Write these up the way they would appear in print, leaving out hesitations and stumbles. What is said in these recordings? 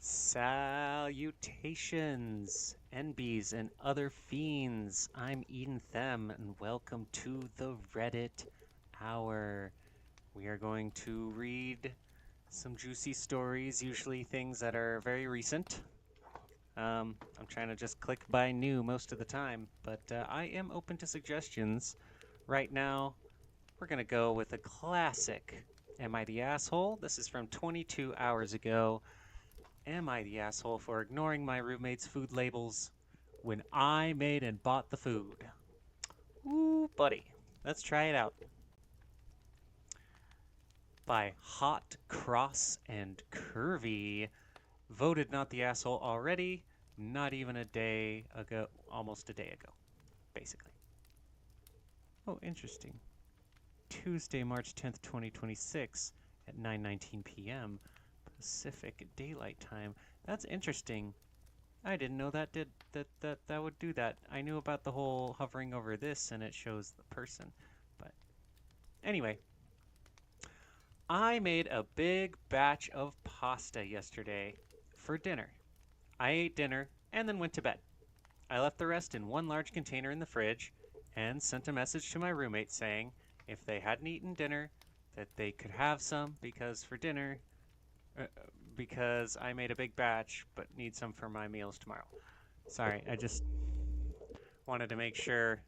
Salutations, NBs and other fiends. I'm Eden Them, and welcome to the Reddit Hour. We are going to read some juicy stories, usually things that are very recent. I'm trying to just click by new most of the time, but I am open to suggestions. Right now, we're going to go with a classic. Am I the asshole? This is from 22 hours ago. Am I the asshole for ignoring my roommate's food labels when I made and bought the food? Ooh, buddy. Let's try it out. By Hot, Cross, and Curvy. Voted not the asshole already. Not even a day ago. Almost a day ago, basically. Oh, interesting. Tuesday, March 10th, 2026 at 9:19 p.m. Pacific Daylight Time. That's interesting. I didn't know that would do that. I knew about the whole hovering over this and it shows the person. But anyway, I made a big batch of pasta yesterday for dinner. I ate dinner and then went to bed. I left the rest in one large container in the fridge and sent a message to my roommate saying if they hadn't eaten dinner that they could have some uh, because I made a big batch but need some for my meals tomorrow. Sorry, I just wanted to make sure.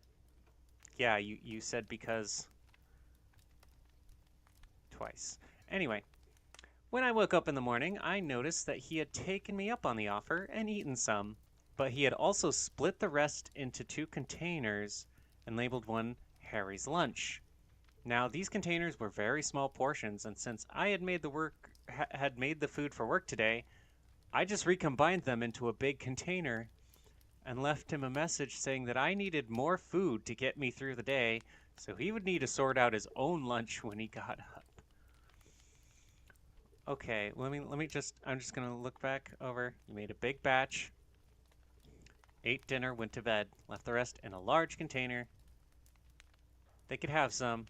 Yeah, you said because twice. Anyway, when I woke up in the morning, I noticed that he had taken me up on the offer and eaten some, but he had also split the rest into two containers and labeled one Harry's lunch. Now, these containers were very small portions, and since I had made the food for work today, I just recombined them into a big container and left him a message saying that I needed more food to get me through the day, so he would need to sort out his own lunch when he got up. Okay, I'm just gonna look back over. You made a big batch, ate dinner, went to bed, left the rest in a large container. They could have some,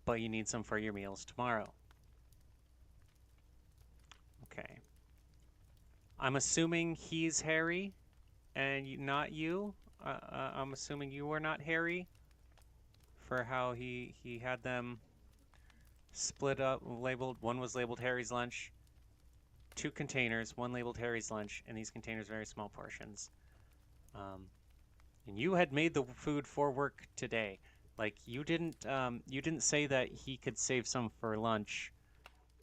but you need some for your meals tomorrow. Okay. I'm assuming he's Harry and not you. I'm assuming you were not Harry for how he had them split up, labeled. One was labeled Harry's lunch, two containers, one labeled Harry's lunch, and these containers very small portions. Um, and you had made the food for work today. Like you didn't say that he could save some for lunch.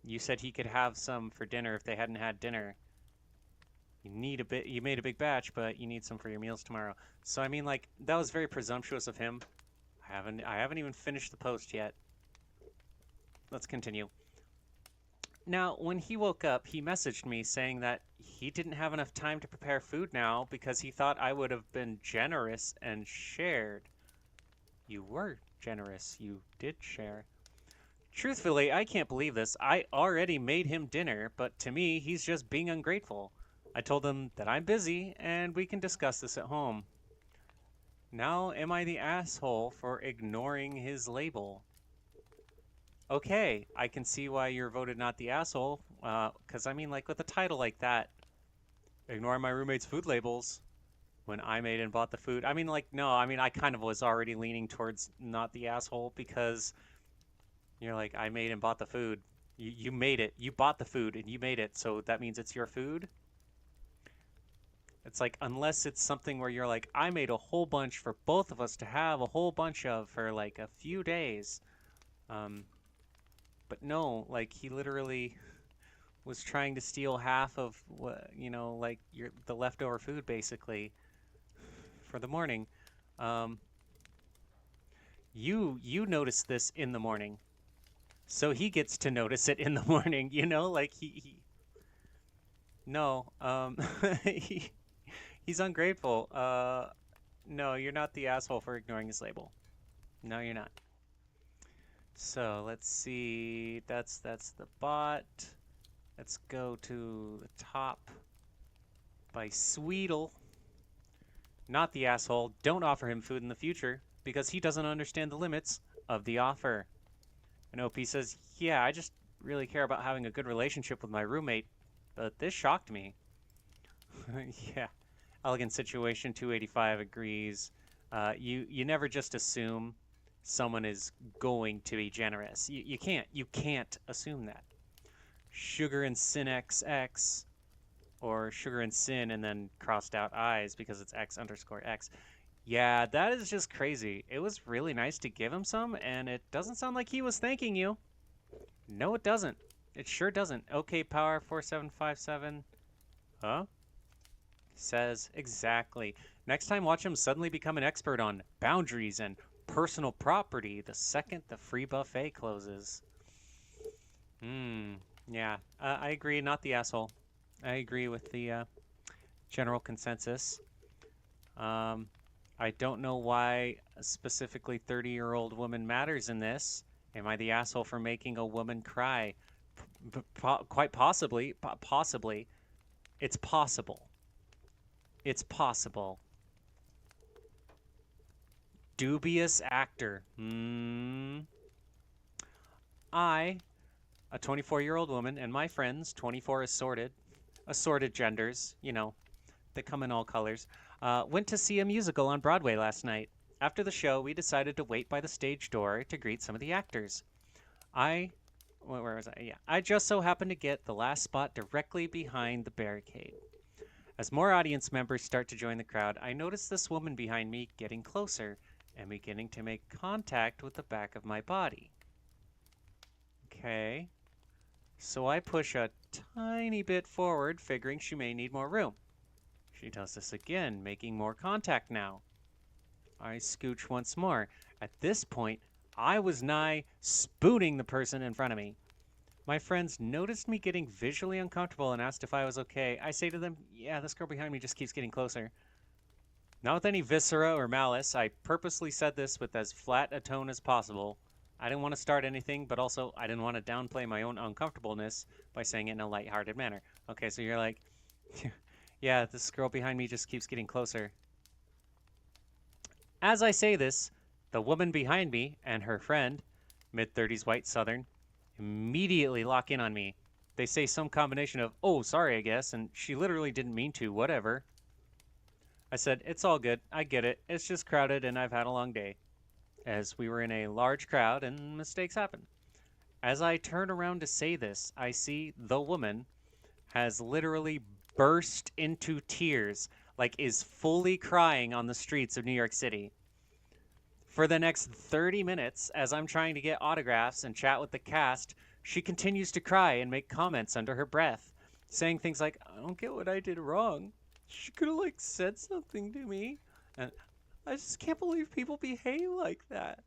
You said he could have some for dinner if they hadn't had dinner. You need a bit. You made a big batch, but you need some for your meals tomorrow. So I mean, like that was very presumptuous of him. I haven't even finished the post yet. Let's continue. Now, when he woke up, he messaged me saying that he didn't have enough time to prepare food now because he thought I would have been generous and shared. You were generous. You did share. Truthfully, I can't believe this. I already made him dinner, but to me, he's just being ungrateful. I told him that I'm busy and we can discuss this at home. Now, am I the asshole for ignoring his label? Okay, I can see why you're voted not the asshole. Because I mean, like with a title like that, ignore my roommate's food labels when I made and bought the food. I mean, like, no, I mean, I kind of was already leaning towards not the asshole because you're like, I made and bought the food. You made it. You bought the food and you made it, so that means it's your food. It's like, unless it's something where you're like, I made a whole bunch for both of us to have a whole bunch of for like a few days. Um, but no, like he literally was trying to steal half of what like the leftover food basically for the morning. Um, you noticed this in the morning, so he gets to notice it in the morning. Like he no, he, he's ungrateful. No, you're not the asshole for ignoring his label. No, you're not. So let's see. That's the bot. Let's go to the top by Sweetle. Not the asshole. Don't offer him food in the future because he doesn't understand the limits of the offer. And OP says, yeah, I just really care about having a good relationship with my roommate. but this shocked me. Yeah. Elegant Situation 285 agrees. You never just assume someone is going to be generous. You can't assume that. Sugar and Sin XX, or Sugar and Sin and then crossed out eyes because it's X_X. Yeah, that is just crazy. It was really nice to give him some, and it doesn't sound like he was thanking you. No, it doesn't. It sure doesn't. OK Power 4757. Huh? Says exactly. Next time, watch him suddenly become an expert on boundaries and personal property the second the free buffet closes. Yeah, I agree. Not the asshole. I agree with the general consensus. I don't know why specifically 30-year-old woman matters in this. Am I the asshole for making a woman cry? Quite possibly. Possibly. It's possible. It's possible. Dubious actor. I, a 24-year-old woman, and my friends, 24 assorted genders, you know, they come in all colors, went to see a musical on Broadway last night. After the show, we decided to wait by the stage door to greet some of the actors. Where was I? Yeah. I just so happened to get the last spot directly behind the barricade. As more audience members start to join the crowd, I notice this woman behind me getting closer and beginning to make contact with the back of my body. Okay. So I push a tiny bit forward, figuring she may need more room. She does this again, making more contact now. I scooch once more. At this point, I was nigh spooning the person in front of me. My friends noticed me getting visually uncomfortable and asked if I was okay. I say to them, yeah, this girl behind me just keeps getting closer. Not with any viscera or malice, I purposely said this with as flat a tone as possible. I didn't want to start anything, but also I didn't want to downplay my own uncomfortableness by saying it in a lighthearted manner. Okay, so you're like, yeah, this girl behind me just keeps getting closer. As I say this, the woman behind me and her friend, mid-30s white southern, immediately lock in on me. They say some combination of, oh, sorry, I guess, and she literally didn't mean to, whatever. I said, it's all good. I get it. It's just crowded and I've had a long day. As we were in a large crowd and mistakes happen. As I turn around to say this, I see the woman has literally burst into tears, like is fully crying on the streets of New York City. For the next 30 minutes, as I'm trying to get autographs and chat with the cast, she continues to cry and make comments under her breath, saying things like, I don't get what I did wrong. She could have, like, said something to me. And I just can't believe people behave like that.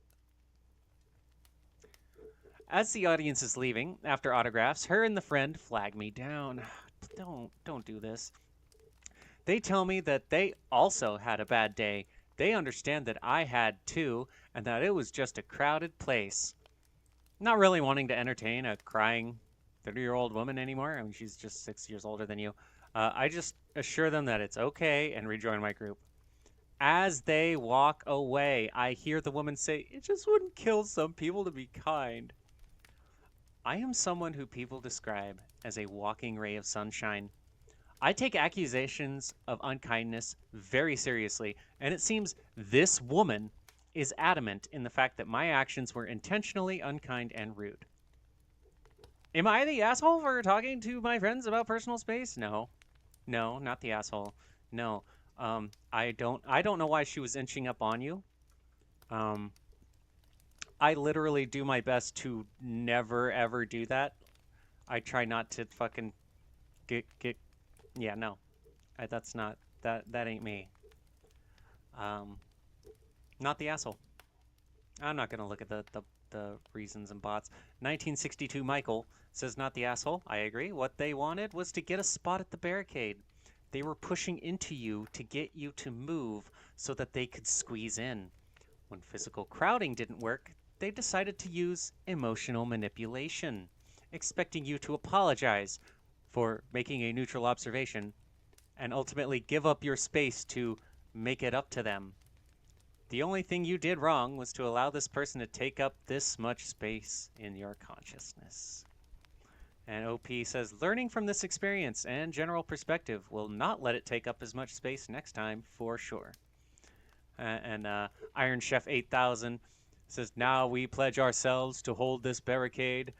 As the audience is leaving, after autographs, her and the friend flag me down. Don't do this. They tell me that they also had a bad day. They understand that I had too, and that it was just a crowded place. Not really wanting to entertain a crying 30-year-old woman anymore. I mean, she's just 6 years older than you. I just assure them that it's okay and rejoin my group. As they walk away, I hear the woman say, it just wouldn't kill some people to be kind. I am someone who people describe as a walking ray of sunshine. I take accusations of unkindness very seriously, and it seems this woman is adamant in the fact that my actions were intentionally unkind and rude. Am I the asshole for talking to my friends about personal space? No. No, not the asshole. No. I don't know why she was inching up on you. I literally do my best to never ever do that. I try not to fucking get yeah, no. That's not that ain't me. Not the asshole. I'm not gonna look at the reasons and bots. 1962 Michael says not the asshole. I agree. What they wanted was to get a spot at the barricade. They were pushing into you to get you to move so that they could squeeze in. When physical crowding didn't work, they decided to use emotional manipulation, expecting you to apologize for making a neutral observation and ultimately give up your space to make it up to them. The only thing you did wrong was to allow this person to take up this much space in your consciousness. And OP says, learning from this experience and general perspective will not let it take up as much space next time for sure. And Iron Chef 8000 says, now we pledge ourselves to hold this barricade.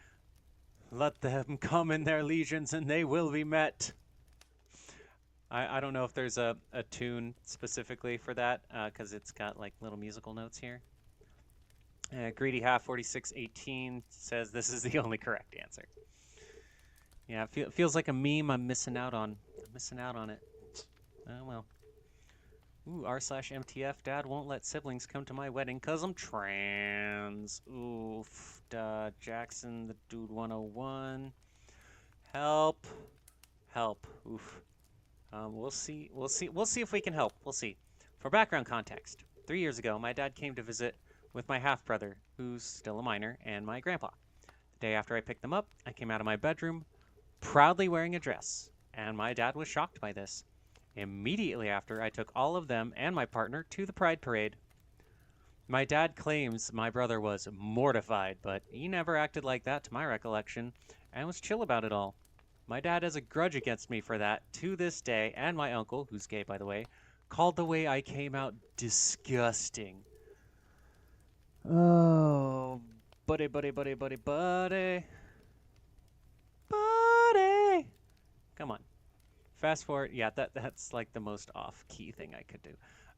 Let them come in their legions and they will be met. I don't know if there's a tune specifically for that because it's got like little musical notes here. Greedy Half 4618 says this is the only correct answer. Yeah, it feels like a meme I'm missing out on. I'm missing out on it. Oh well. Ooh, r/MTF. Dad won't let siblings come to my wedding because I'm trans. Oof. Jackson, the dude 101. Help. Help. Oof. We'll see if we can help. We'll see. For background context, 3 years ago, my dad came to visit with my half-brother, who's still a minor, and my grandpa. The day after I picked them up, I came out of my bedroom, proudly wearing a dress, and my dad was shocked by this. Immediately after, I took all of them and my partner to the Pride Parade. My dad claims my brother was mortified, but he never acted like that to my recollection, and was chill about it all. My dad has a grudge against me for that to this day, and my uncle, who's gay by the way, called the way I came out disgusting. Oh, buddy. Come on. Fast forward. Yeah, that's like the most off-key thing I could do.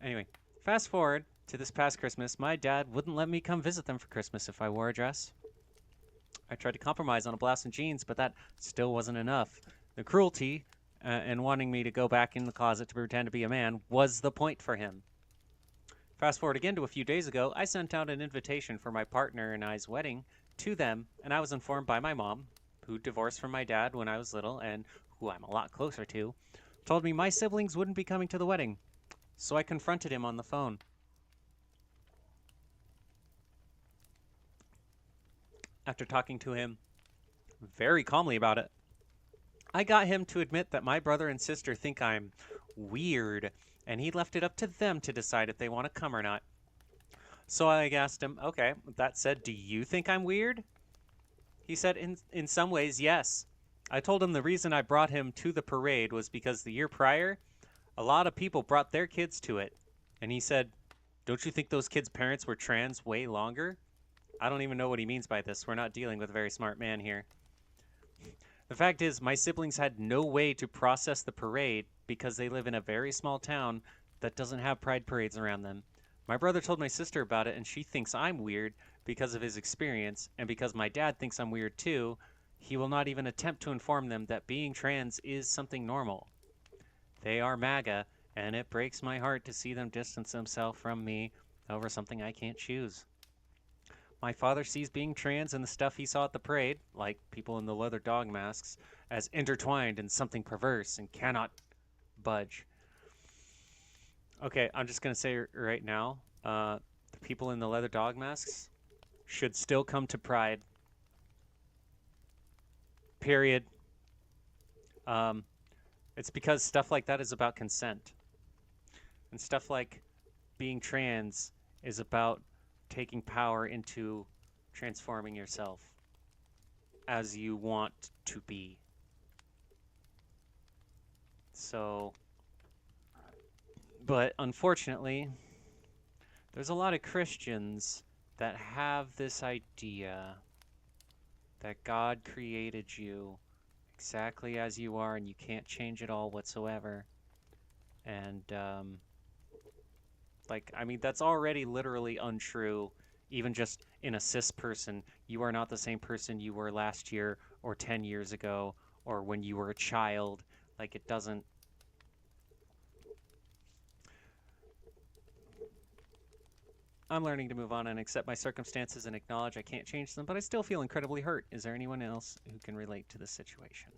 Anyway, fast forward to this past Christmas. My dad wouldn't let me come visit them for Christmas if I wore a dress. I tried to compromise on a blouse and jeans, but that still wasn't enough. The cruelty and wanting me to go back in the closet to pretend to be a man was the point for him. Fast forward again to a few days ago, I sent out an invitation for my partner and I's wedding to them, and I was informed by my mom, who divorced from my dad when I was little and who I'm a lot closer to, told me my siblings wouldn't be coming to the wedding. So I confronted him on the phone. After talking to him very calmly about it, I got him to admit that my brother and sister think I'm weird, and he left it up to them to decide if they want to come or not. So I asked him, okay, that said, do you think I'm weird? He said, in some ways, yes. I told him the reason I brought him to the parade was because the year prior, a lot of people brought their kids to it. And he said, don't you think those kids' parents were trans way longer? I don't even know what he means by this. We're not dealing with a very smart man here. The fact is, my siblings had no way to process the parade because they live in a very small town that doesn't have pride parades around them. My brother told my sister about it, and she thinks I'm weird because of his experience, and because my dad thinks I'm weird too, he will not even attempt to inform them that being trans is something normal. They are MAGA, and it breaks my heart to see them distance themselves from me over something I can't choose. My father sees being trans and the stuff he saw at the parade, like people in the leather dog masks, as intertwined in something perverse and cannot budge. Okay, I'm just going to say right now, the people in the leather dog masks should still come to Pride. Period. It's because stuff like that is about consent. And stuff like being trans is about taking power into transforming yourself as you want to be. So, but unfortunately, there's a lot of Christians that have this idea that God created you exactly as you are and you can't change it all whatsoever. And, that's already literally untrue. Even just in a cis person, you are not the same person you were last year or 10 years ago or when you were a child. Like, it doesn't... I'm learning to move on and accept my circumstances and acknowledge I can't change them, but I still feel incredibly hurt. Is there anyone else who can relate to this situation?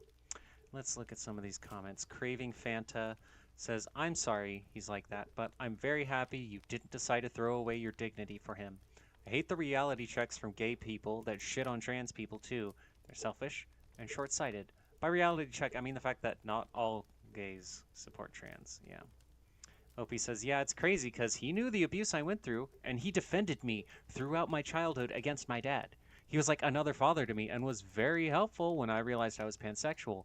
Let's look at some of these comments. Craving Fanta says, I'm sorry he's like that, but I'm very happy you didn't decide to throw away your dignity for him. I hate the reality checks from gay people that shit on trans people too. They're selfish and short-sighted. By reality check, I mean the fact that not all gays support trans. Yeah. Opie says, yeah, it's crazy because he knew the abuse I went through, and he defended me throughout my childhood against my dad. he was like another father to me and was very helpful when I realized I was pansexual.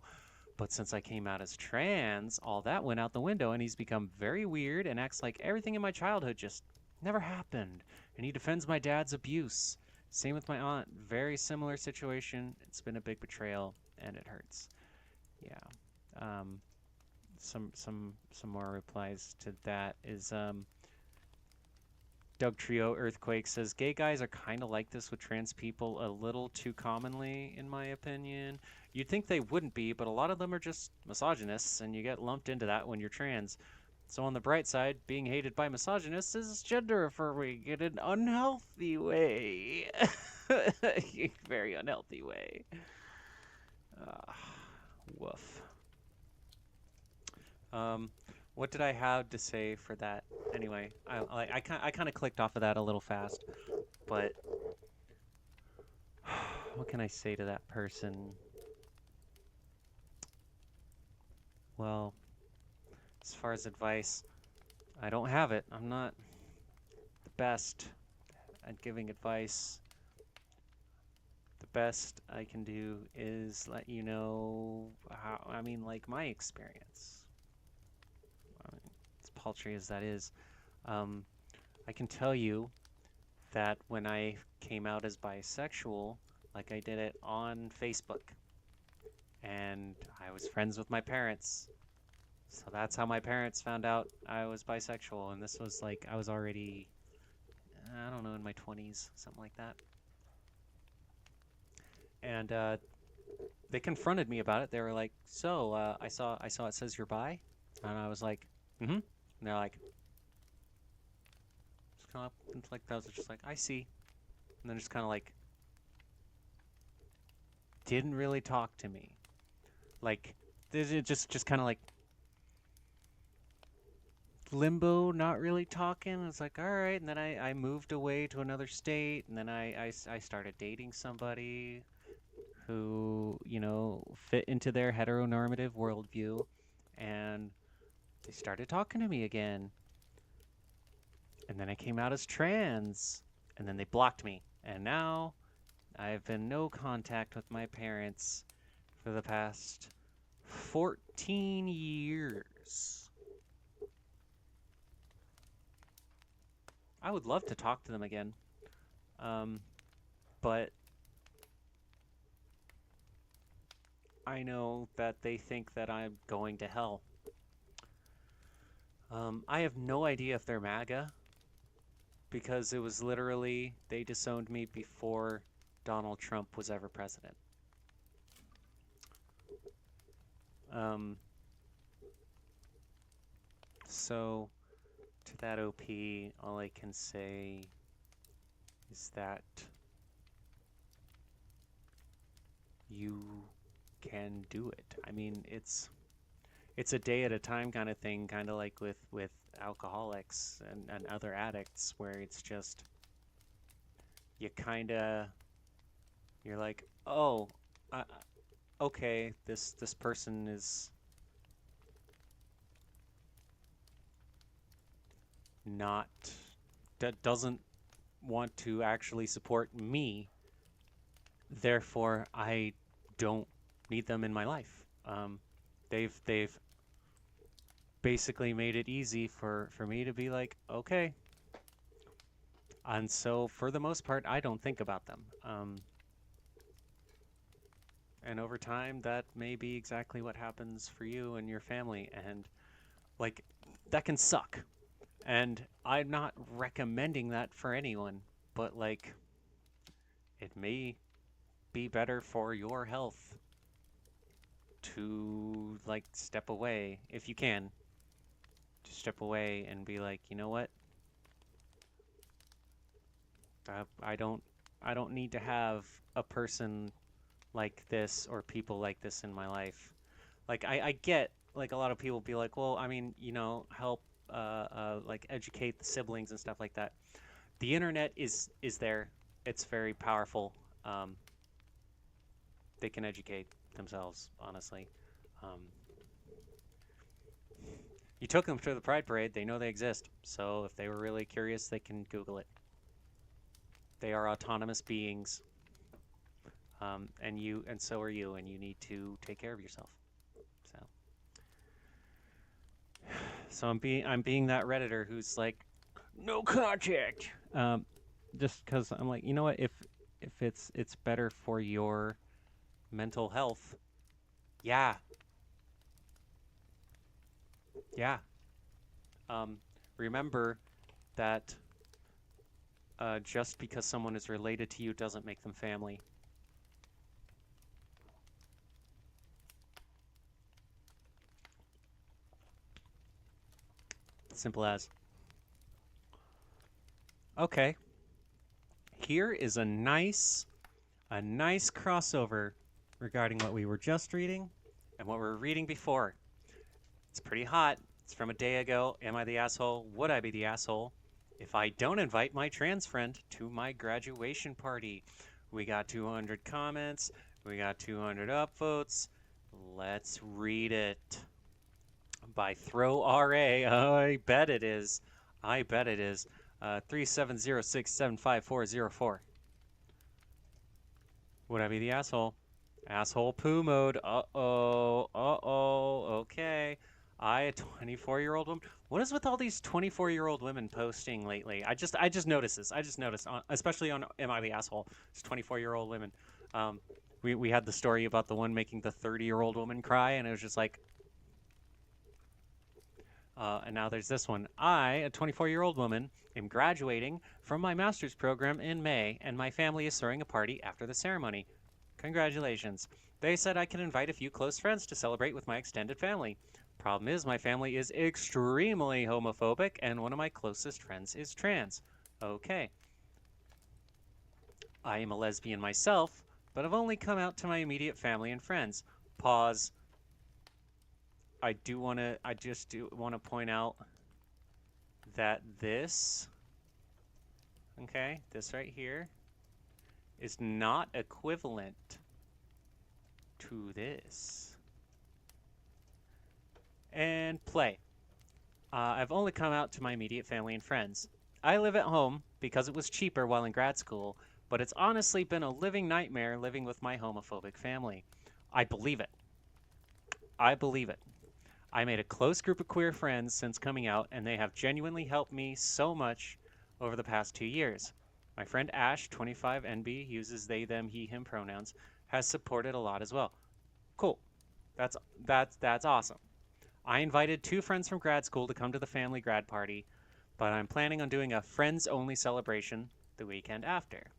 But since I came out as trans, all that went out the window, and he's become very weird and acts like everything in my childhood just never happened. And he defends my dad's abuse. Same with my aunt. Very similar situation. It's been a big betrayal, and it hurts. Yeah. Um, some more replies to that is Doug Trio Earthquake says gay guys are kind of like this with trans people a little too commonly, in my opinion. You'd think they wouldn't be, but a lot of them are just misogynists, and you get lumped into that when you're trans. So on the bright side, being hated by misogynists is gender affirming in an unhealthy way. Very unhealthy way. Uh, woof. Um, what did I have to say for that? Anyway, I kind of clicked off of that a little fast, but what can I say to that person? Well, as far as advice, I don't have it. I'm not the best at giving advice. The best I can do is let you know how, I mean, like my experience. I mean, as paltry as that is, I can tell you that when I came out as bisexual, like I did it on Facebook, and I was friends with my parents. So that's how my parents found out I was bisexual, and this was like I was already, I don't know, in my 20s, something like that. And they confronted me about it. They were like, "So, I saw it says you're bi," and I was like, "Mm-hmm." And they're like, just kind of like that was just like, "I see," and then just kind of like didn't really talk to me. Like, just kind of like limbo, not really talking. It's like, all right. And then I moved away to another state, and then I started dating somebody who, fit into their heteronormative worldview, and they started talking to me again. And then I came out as trans, and then they blocked me. And now I've been no contact with my parents for the past 14 years. I would love to talk to them again. But I know that they think that I'm going to hell. I have no idea if they're MAGA because it was literally, they disowned me before Donald Trump was ever president. So, to that OP, all I can say is that you can do it. I mean, it's a day at a time kind of thing, kind of like with alcoholics and other addicts, where it's just you're like, oh, okay, this person is not, that doesn't want to actually support me, therefore I don't need them in my life. They've basically made it easy for me to be like, okay. And so for the most part, I don't think about them. And over time, that may be exactly what happens for you and your family. And like, that can suck. And I'm not recommending that for anyone, but like, it may be better for your health to like step away if you can. Just step away and be like, you know what? I don't need to have a person like this or people like this in my life. Like I get like a lot of people be like, well, I mean, help like educate the siblings and stuff like that. The internet is there. It's very powerful. Um, they can educate themselves, honestly. Um, you took them to the Pride Parade. They know they exist. So if they were really curious, they can Google it. They are autonomous beings. and so are you, and you need to take care of yourself. So, so I'm being that redditor who's like, no contact. Just because I'm like, you know what? If it's better for your mental health, yeah, yeah. Um, Remember that just because someone is related to you doesn't make them family. Simple as. Okay, here is a nice crossover regarding what we were just reading and what we were reading before. It's pretty hot. It's from a day ago. Am I the asshole? Would I be the asshole if I don't invite my trans friend to my graduation party? We got 200 comments. We got 200 upvotes. Let's read it. By Throw RA. I bet it is. I bet it is. 3706754404. Would I be the asshole? Asshole poo mode. Uh-oh. Uh-oh. Okay. I, a 24-year-old woman. What is with all these 24-year-old women posting lately? I just noticed this. I just noticed, especially on Am I the Asshole? It's 24-year-old women. Um, we had the story about the one making the 30-year-old woman cry, and it was just like, and now there's this one. I, a 24-year-old woman, am graduating from my master's program in May, and my family is throwing a party after the ceremony. Congratulations. They said I can invite a few close friends to celebrate with my extended family. Problem is, my family is extremely homophobic, and one of my closest friends is trans. Okay. I am a lesbian myself, but I've only come out to my immediate family and friends. Pause. I just do want to point out that this, okay, this right here is not equivalent to this. And play. I've only come out to my immediate family and friends. I live at home because it was cheaper while in grad school, but it's honestly been a living nightmare living with my homophobic family. I believe it. I believe it. I made a close group of queer friends since coming out, and they have genuinely helped me so much over the past 2 years. My friend Ash, 25NB, uses they, them, he, him pronouns, has supported a lot as well. Cool. That's awesome. I invited 2 friends from grad school to come to the family grad party, but I'm planning on doing a friends only celebration the weekend after.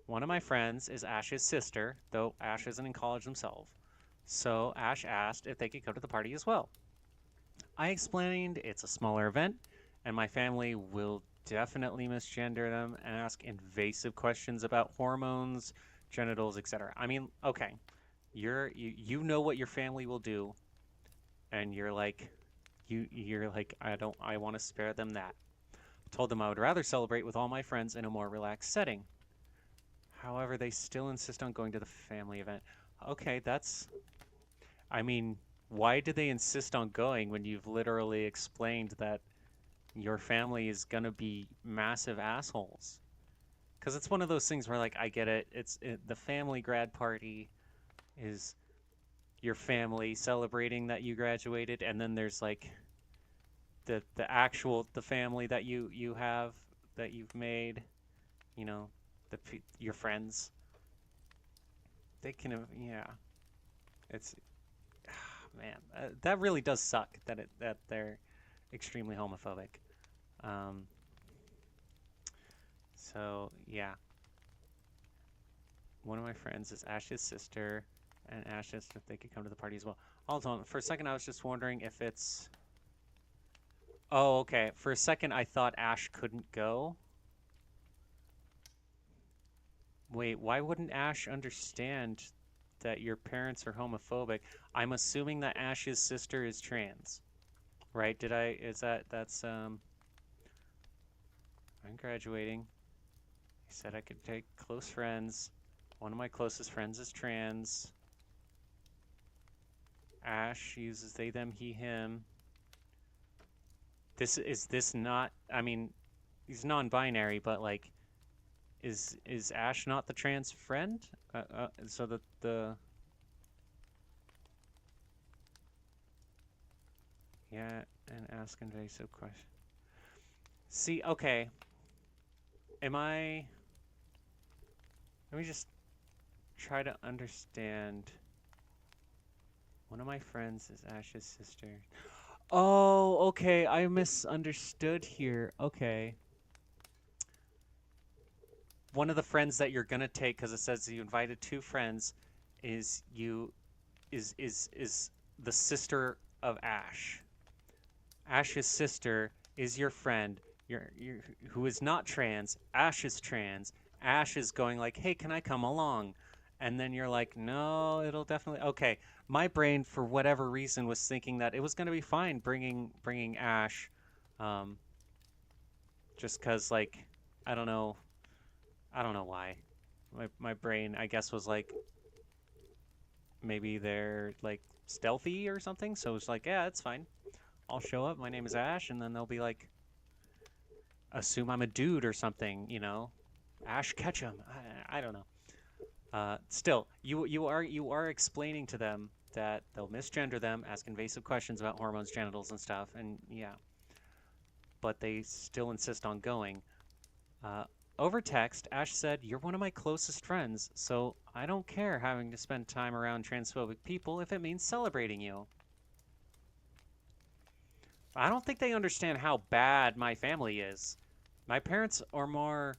One of my friends is Ash's sister, though Ash isn't in college himself. So Ash asked if they could come to the party as well. I explained it's a smaller event, and my family will definitely misgender them and ask invasive questions about hormones, genitals, etc. I mean, okay, you know what your family will do, and you're like I want to spare them that. I told them I would rather celebrate with all my friends in a more relaxed setting. However, they still insist on going to the family event. Okay, I mean, why do they insist on going when you've literally explained that your family is gonna be massive assholes? Because it's one of those things where, like, I get it. The family grad party is your family celebrating that you graduated, and then there's like the family that you have that you've made. You know, your friends. They can, yeah. It's man, that really does suck that they're extremely homophobic. Um, so yeah, one of my friends is Ash's sister, and Ash asked if they could come to the party as well. Hold on, for a second I was just wondering if it's. Oh, okay. For a second I thought Ash couldn't go. Wait, why wouldn't Ash understand that your parents are homophobic? I'm assuming that Ash's sister is trans. Right? I'm graduating. I said I could take close friends. One of my closest friends is trans. Ash uses they, them, he, him. This not, I mean, he's non-binary, but like, is Ash not the trans friend? So that the yeah, and ask invasive question. See, okay, am I? Let me just try to understand. One of my friends is Ash's sister. Oh, okay, I misunderstood here. Okay. One of the friends that you're gonna take, because it says you invited two friends, is you is the sister of Ash. Ash's sister is your friend. Your who is not trans. Ash is trans. Ash is going like, "Hey, can I come along?" And then you're like, "No, it'll definitely." Okay, my brain for whatever reason was thinking that it was going to be fine bringing Ash, um, just cuz like I don't know why. My brain I guess was like maybe they're like stealthy or something. So it's like, yeah, it's fine. I'll show up. My name is Ash, and then they'll be like, assume I'm a dude or something, you know, Ash Ketchum. I don't know. Still, you are explaining to them that they'll misgender them, ask invasive questions about hormones, genitals, and stuff, and yeah, but they still insist on going. Uh, Over text, Ash said, "You're one of my closest friends, so I don't care having to spend time around transphobic people if it means celebrating you." I don't think they understand how bad my family is. My parents are more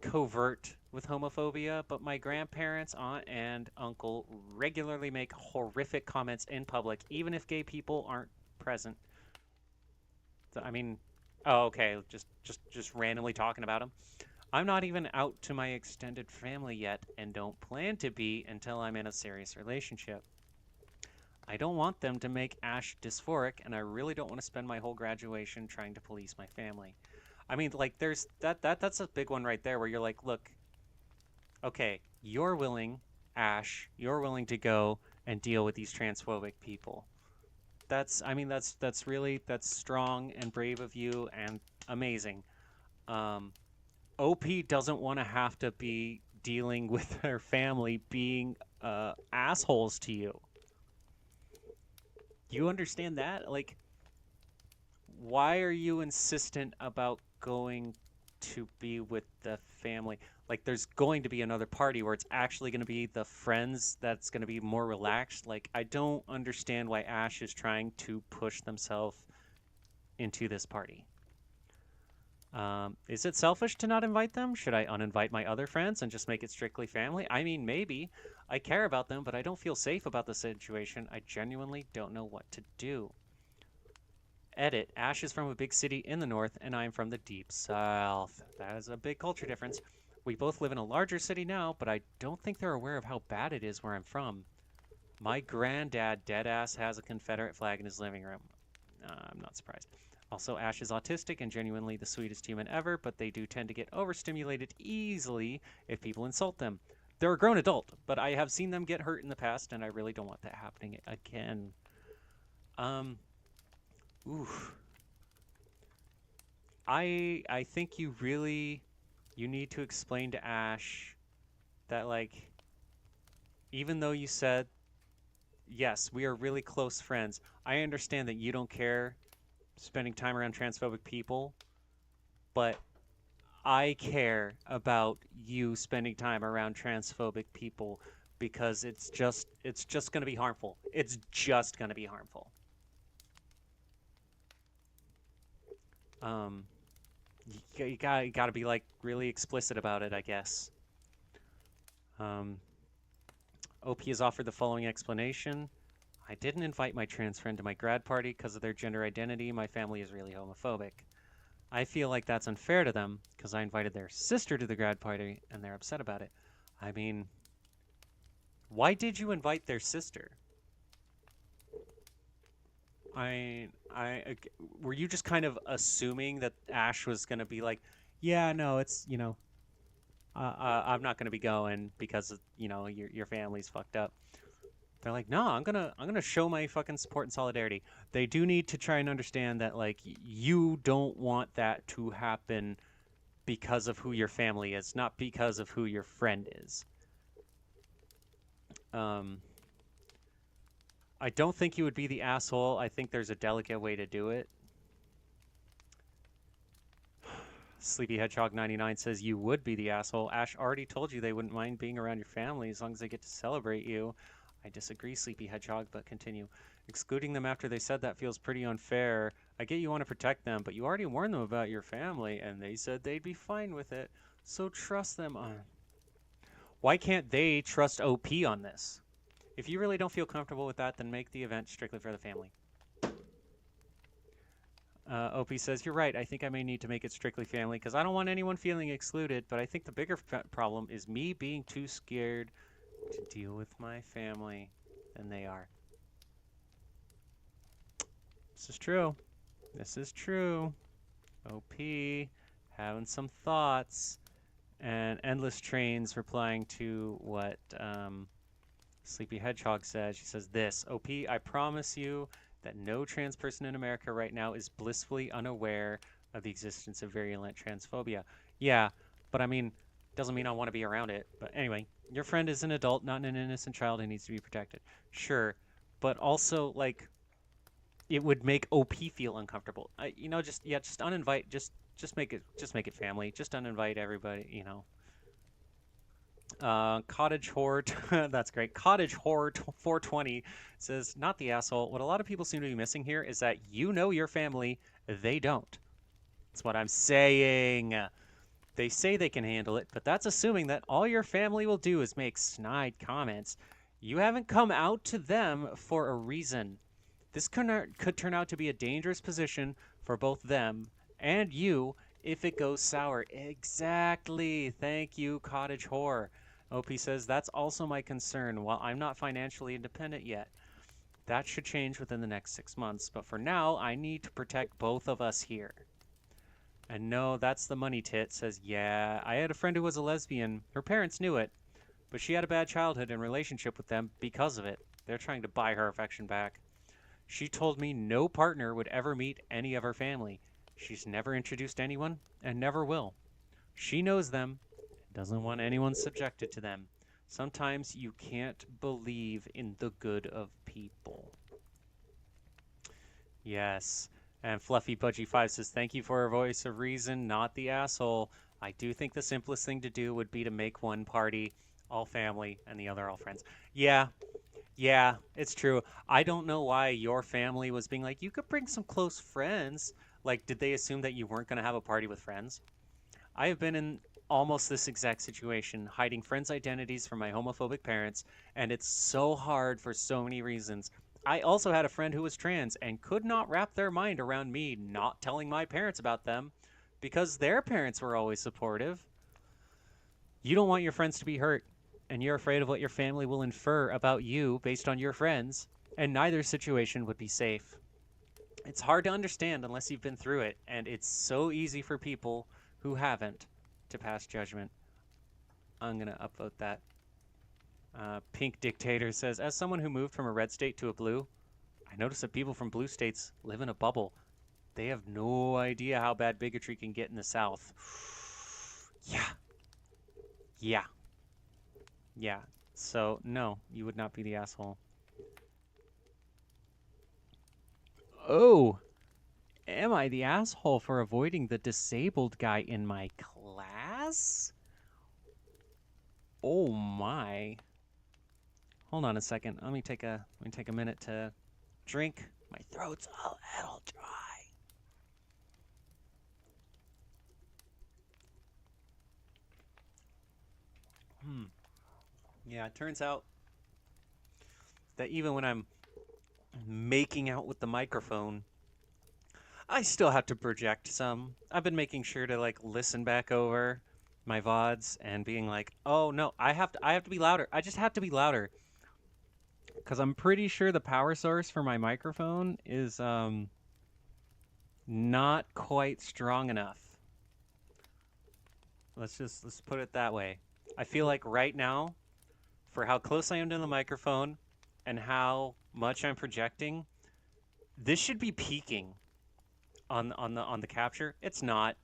covert with homophobia, but my grandparents, aunt, and uncle regularly make horrific comments in public, even if gay people aren't present. So, I mean, oh, okay, just randomly talking about them. I'm not even out to my extended family yet, and don't plan to be until I'm in a serious relationship. I don't want them to make Ash dysphoric, and I really don't want to spend my whole graduation trying to police my family. I mean, like, there's that's a big one right there where you're like, look, okay, you're willing to go and deal with these transphobic people. I mean, that's really that's strong and brave of you and amazing. Um, OP doesn't want to have to be dealing with her family being assholes to you. You understand that? Like, why are you insistent about going to be with the family? Like, there's going to be another party where it's actually going to be the friends that's going to be more relaxed. Like, I don't understand why Ash is trying to push themselves into this party. Is it selfish to not invite them? Should I uninvite my other friends and just make it strictly family? I mean, maybe. I care about them, but I don't feel safe about the situation. I genuinely don't know what to do. Edit. Ash is from a big city in the north, and I am from the deep south. That is a big culture difference. We both live in a larger city now, but I don't think they're aware of how bad it is where I'm from. My granddad deadass has a Confederate flag in his living room. I'm not surprised. Also, Ash is autistic and genuinely the sweetest human ever, but they do tend to get overstimulated easily if people insult them. They're a grown adult, but I have seen them get hurt in the past, and I really don't want that happening again. Um, oof. I think you need to explain to Ash that like even though you said yes, we are really close friends, I understand that you don't care spending time around transphobic people, but I care about you spending time around transphobic people because it's just going to be harmful. It's just going to be harmful. Um you got to be like really explicit about it, I guess. Um OP has offered the following explanation. I didn't invite my trans friend to my grad party because of their gender identity. My family is really homophobic. I feel like that's unfair to them because I invited their sister to the grad party and they're upset about it. I mean, why did you invite their sister? I were you just kind of assuming that Ash was going to be like, yeah, no, it's, I'm not going to be going because, your family's fucked up. They're like, no, I'm gonna show my fucking support and solidarity. They do need to try and understand that like you don't want that to happen because of who your family is, not because of who your friend is. I don't think you would be the asshole. I think there's a delicate way to do it. Sleepy Hedgehog 99 says you would be the asshole. Ash already told you they wouldn't mind being around your family as long as they get to celebrate you. I disagree, Sleepy Hedgehog, but continue. Excluding them after they said that feels pretty unfair. I get you want to protect them, but you already warned them about your family, and they said they'd be fine with it. So trust them on. Why can't they trust OP on this? If you really don't feel comfortable with that, then make the event strictly for the family. OP says, you're right. I think I may need to make it strictly family because I don't want anyone feeling excluded, but I think the bigger problem is me being too scared to deal with my family than they are. This is true. This is true. OP having some thoughts. And Endless Trains replying to what Sleepy Hedgehog said. She says this, OP, I promise you that no trans person in America right now is blissfully unaware of the existence of virulent transphobia. Yeah, but I mean, doesn't mean I want to be around it. But anyway, your friend is an adult, not an innocent child who needs to be protected. Sure, but also, like, it would make OP feel uncomfortable. You know, just uninvite, just make it family. Just uninvite everybody, you know. Cottage Whore, that's great. Cottage Whore 420 says, not the asshole. What a lot of people seem to be missing here is that you know your family, they don't. That's what I'm saying. They say they can handle it, but that's assuming that all your family will do is make snide comments. You haven't come out to them for a reason. This could turn out to be a dangerous position for both them and you if it goes sour. Exactly. Thank you, Cottage Whore. OP says, that's also my concern. While I'm not financially independent yet, that should change within the next 6 months. But for now, I need to protect both of us here. And no, that's the money tit says, yeah, I had a friend who was a lesbian. Her parents knew it, but she had a bad childhood and relationship with them because of it. They're trying to buy her affection back. She told me no partner would ever meet any of her family. She's never introduced anyone and never will. She knows them and doesn't want anyone subjected to them. Sometimes you can't believe in the good of people. Yes. And Fluffy Budgie 5 says, thank you for a voice of reason, not the asshole. I do think the simplest thing to do would be to make one party all family and the other all friends. Yeah, it's true. I don't know why your family was being like, you could bring some close friends. Like, did they assume that you weren't going to have a party with friends? I have been in almost this exact situation, hiding friends' identities from my homophobic parents, and it's so hard for so many reasons. I also had a friend who was trans and could not wrap their mind around me not telling my parents about them because their parents were always supportive. You don't want your friends to be hurt, and you're afraid of what your family will infer about you based on your friends, and neither situation would be safe. It's hard to understand unless you've been through it, and it's so easy for people who haven't to pass judgment. I'm going to upvote that. Pink Dictator says, as someone who moved from a red state to a blue, I noticed that people from blue states live in a bubble. They have no idea how bad bigotry can get in the South. Yeah. So, no, you would not be the asshole. Oh, am I the asshole for avoiding the disabled guy in my class? Oh my. Hold on a second. Let me take a minute to drink. My throat's a little dry. Yeah, it turns out that even when I'm making out with the microphone, I still have to project some. I've been making sure to like listen back over my VODs and being like, oh no, I have to be louder. I just have to be louder. Because I'm pretty sure the power source for my microphone is not quite strong enough. Let's put it that way. I feel like right now, for how close I am to the microphone and how much I'm projecting, this should be peaking on the capture. It's not.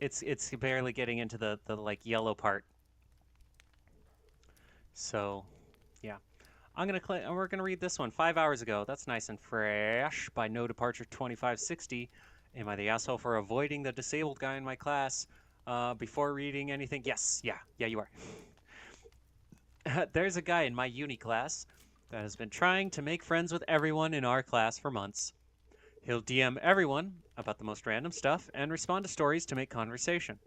It's barely getting into the like yellow part. So, yeah. We're gonna read this one 5 hours ago. That's nice and fresh. By No Departure 2560. Am I the asshole for avoiding the disabled guy in my class before reading anything? Yes, yeah, you are. There's a guy in my uni class that has been trying to make friends with everyone in our class for months. He'll DM everyone about the most random stuff and respond to stories to make conversation.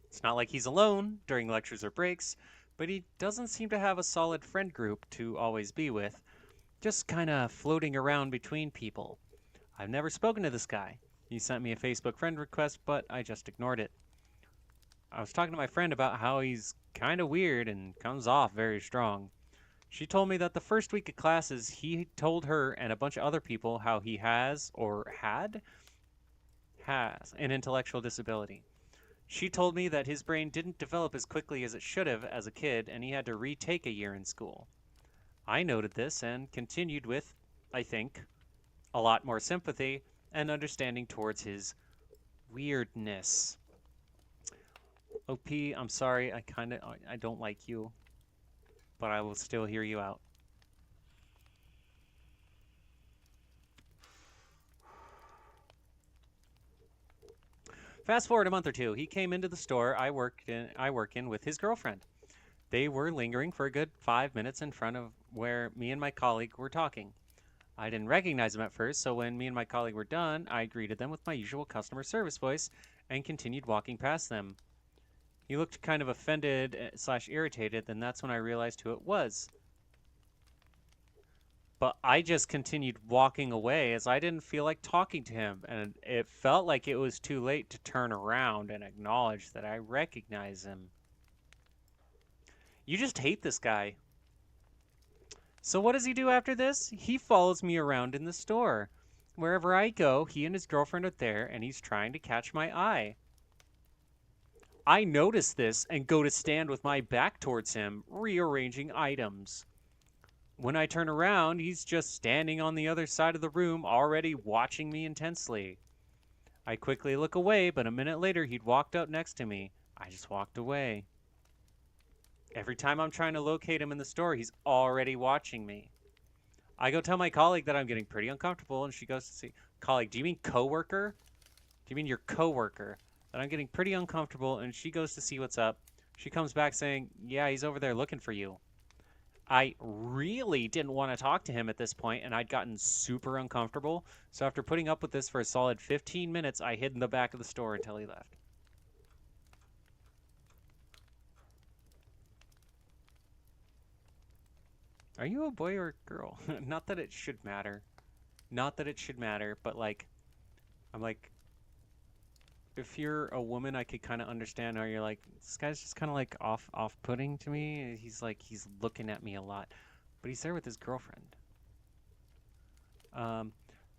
It's not like he's alone during lectures or breaks, but he doesn't seem to have a solid friend group to always be with, just kind of floating around between people. I've never spoken to this guy. He sent me a Facebook friend request, but I just ignored it. I was talking to my friend about how he's kind of weird and comes off very strong. She told me that the first week of classes, he told her and a bunch of other people how he has, or has, an intellectual disability. She told me that his brain didn't develop as quickly as it should have as a kid, and he had to retake a year in school. I noted this and continued with, I think, a lot more sympathy and understanding towards his weirdness. OP, I'm sorry, I don't like you, but I will still hear you out. Fast forward a month or two, he came into the store I work in with his girlfriend. They were lingering for a good 5 minutes in front of where me and my colleague were talking. I didn't recognize him at first, so when me and my colleague were done, I greeted them with my usual customer service voice and continued walking past them. He looked kind of offended / irritated, and that's when I realized who it was. But I just continued walking away as I didn't feel like talking to him, and it felt like it was too late to turn around and acknowledge that I recognize him. You just hate this guy. So what does he do after this? He follows me around in the store. Wherever I go, he and his girlfriend are there, and he's trying to catch my eye. I notice this and go to stand with my back towards him, rearranging items. When I turn around, he's just standing on the other side of the room, already watching me intensely. I quickly look away, but a minute later, he'd walked up next to me. I just walked away. Every time I'm trying to locate him in the store, he's already watching me. I go tell my colleague that I'm getting pretty uncomfortable, and she goes to see, colleague, do you mean coworker? Do you mean your coworker? That I'm getting pretty uncomfortable, and she goes to see what's up. She comes back saying, yeah, he's over there looking for you. I really didn't want to talk to him at this point, and I'd gotten super uncomfortable. So after putting up with this for a solid 15 minutes, I hid in the back of the store until he left. Are you a boy or a girl? Not that it should matter. Not that it should matter, but like, I'm like, if you're a woman, I could kind of understand how you're like, this guy's just kind of like off-putting to me. He's like, he's looking at me a lot, but he's there with his girlfriend. Um,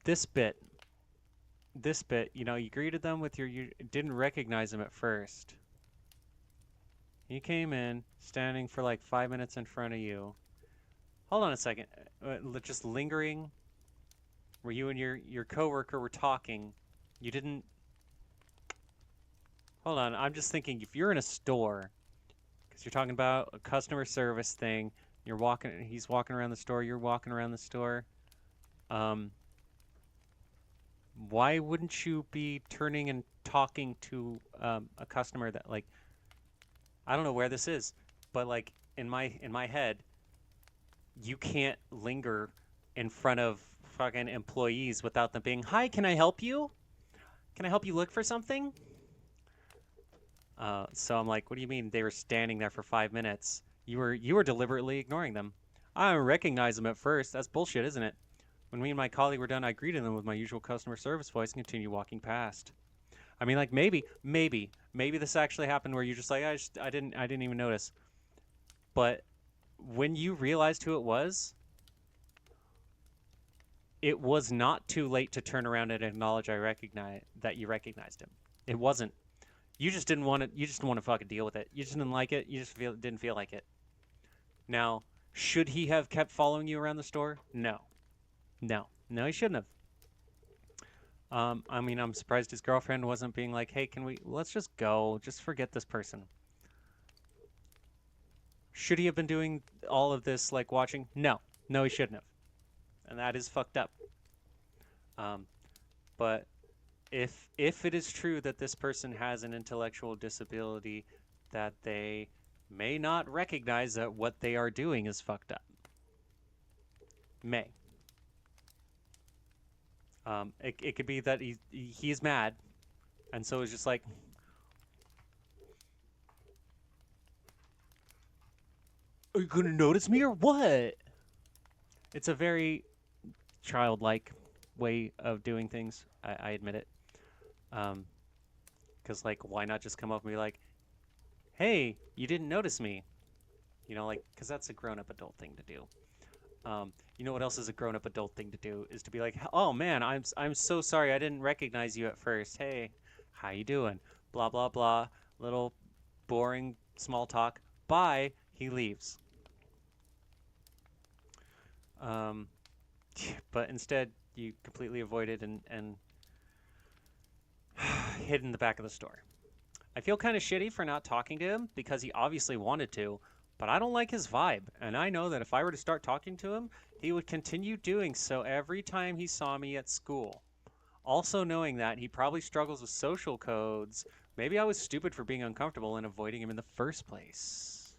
this bit, you know, you greeted them with you didn't recognize him at first. He came in, standing for like 5 minutes in front of you. Hold on a second. Just lingering, where you and your coworker were talking. You didn't. Hold on. I'm just thinking if you're in a store, because you're talking about a customer service thing, you're walking. He's walking around the store. You're walking around the store. Why wouldn't you be turning and talking to a customer that like? I don't know where this is, but like in my head, you can't linger in front of fucking employees without them being, "Hi, can I help you? Can I help you look for something?" So I'm like, "What do you mean they were standing there for 5 minutes? You were deliberately ignoring them." I don't recognize them at first. That's bullshit, isn't it? When me and my colleague were done, I greeted them with my usual customer service voice and continued walking past. I mean, like maybe this actually happened where you're just like, I didn't even notice. But when you realized who it was not too late to turn around and acknowledge that you recognized him. It wasn't. You just didn't want to. You just didn't want to fucking deal with it. You just didn't like it. You just didn't feel like it. Now, should he have kept following you around the store? No, he shouldn't have. I mean, I'm surprised his girlfriend wasn't being like, hey, let's just go. Just forget this person. Should he have been doing all of this, like watching? No. No, he shouldn't have. And that is fucked up. Um, but if it is true that this person has an intellectual disability, that they may not recognize that what they are doing is fucked up. May. It could be that he's mad, and so it's just like, are you gonna notice me or what? It's a very childlike way of doing things. I admit it. Because like, why not just come up and be like, hey, you didn't notice me? You know, like, because that's a grown-up adult thing to do. You know what else is a grown-up adult thing to do is to be like, oh man, I'm so sorry, I didn't recognize you at first. Hey, how you doing? Blah blah blah. Little boring small talk. Bye. He leaves. Um, but instead, you completely avoided and hid in the back of the store. I feel kind of shitty for not talking to him because he obviously wanted to, but I don't like his vibe. And I know that if I were to start talking to him, he would continue doing so every time he saw me at school. Also, knowing that he probably struggles with social codes, maybe I was stupid for being uncomfortable and avoiding him in the first place.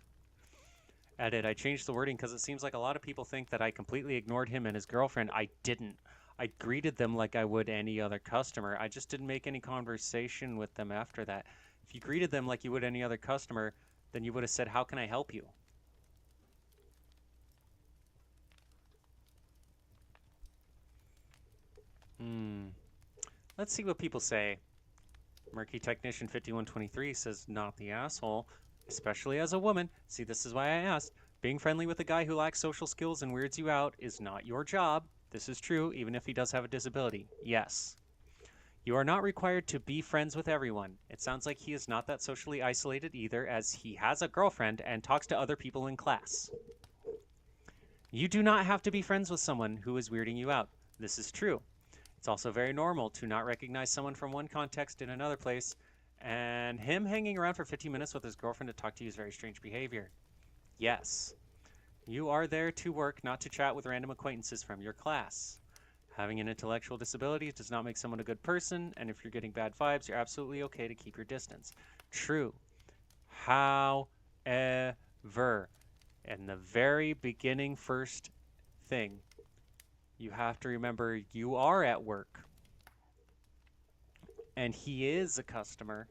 Edit, I changed the wording because it seems like a lot of people think that I completely ignored him and his girlfriend. I didn't. I greeted them like I would any other customer. I just didn't make any conversation with them after that. If you greeted them like you would any other customer, then you would have said, how can I help you? Hmm. Let's see what people say. Murky Technician 5123 says, not the asshole, especially as a woman. See, this is why I asked. Being friendly with a guy who lacks social skills and weirds you out is not your job. This is true, even if he does have a disability. Yes. You are not required to be friends with everyone. It sounds like he is not that socially isolated either, as he has a girlfriend and talks to other people in class. You do not have to be friends with someone who is weirding you out. This is true. It's also very normal to not recognize someone from one context in another place, and him hanging around for 15 minutes with his girlfriend to talk to you is very strange behavior. Yes. You are there to work, not to chat with random acquaintances from your class. Having an intellectual disability does not make someone a good person, and if you're getting bad vibes, you're absolutely okay to keep your distance. True. However, in the very beginning first thing, you have to remember you are at work, and he is a customer.